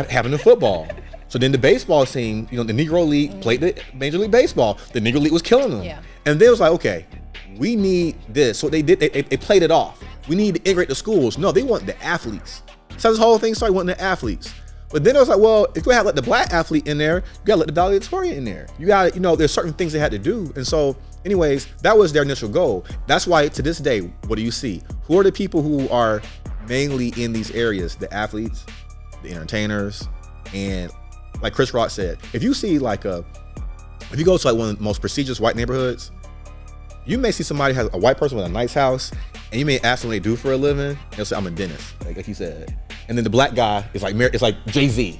happened in football. So then the baseball team, the Negro League played the Major League Baseball. The Negro League was killing them. Yeah. And they was like, okay, we need this. So they did. They played it off. We need to integrate the schools. No, they want the athletes. So this whole thing started wanting the athletes. But then it was like, well, if you have like the black athlete in there, you gotta let the valedictorian in there. You gotta, there's certain things they had to do. And so, anyways, that was their initial goal. That's why to this day, what do you see? Who are the people who are mainly in these areas? The athletes, the entertainers, and like Chris Rock said, if you see if you go to like one of the most prestigious white neighborhoods, you may see somebody has a white person with a nice house, and you may ask them what they do for a living. They'll say, I'm a dentist, like he said. And then the black guy is like, it's like Jay-Z.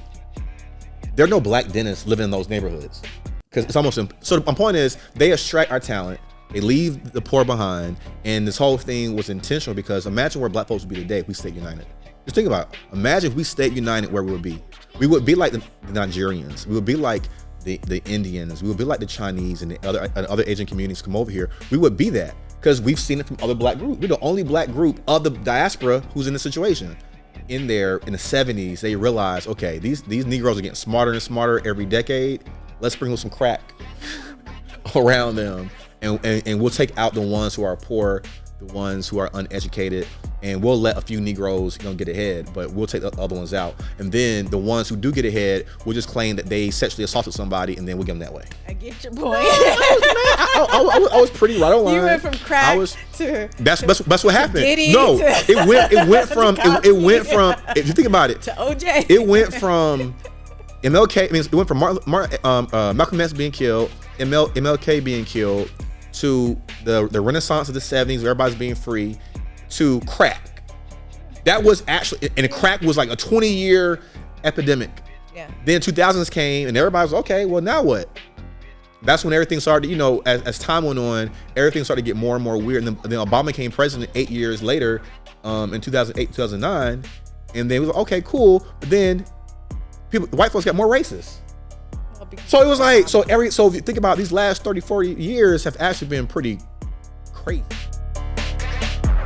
There are no black dentists living in those neighborhoods. Because it's almost, so my point is, they extract our talent, they leave the poor behind, and this whole thing was intentional because imagine where black folks would be today if we stayed united. Just think about it. Imagine if we stayed united, where we would be. We would be like the Nigerians. We would be like the Indians. We would be like the Chinese and the other Asian communities come over here. We would be that because we've seen it from other black groups. We're the only black group of the diaspora who's in this situation. In the 70s, they realized, okay, these Negroes are getting smarter and smarter every decade. Let's sprinkle some crack around them, and we'll take out the ones who are poor, the ones who are uneducated, and we'll let a few Negroes get ahead, but we'll take the other ones out. And then the ones who do get ahead, we'll just claim that they sexually assaulted somebody, and then we'll give them that way. I get your point. I was pretty right on line. You went from crack to that's what happened. Diddy No, to it went from if you think about it, to OJ. It went from MLK. I mean, it went from Malcolm X being killed, MLK being killed, to the Renaissance of the 70s, where everybody's being free, to crack. That was actually, and crack was like a 20-year epidemic. Yeah. Then 2000s came, and everybody was okay. Well, now what? That's when everything started. As time went on, everything started to get more and more weird. And then Obama became president 8 years later, in 2008, 2009, and then it was like, okay, cool. But then white folks got more racist. So it was like, so if you think about these last 30, 40 years have actually been pretty crazy.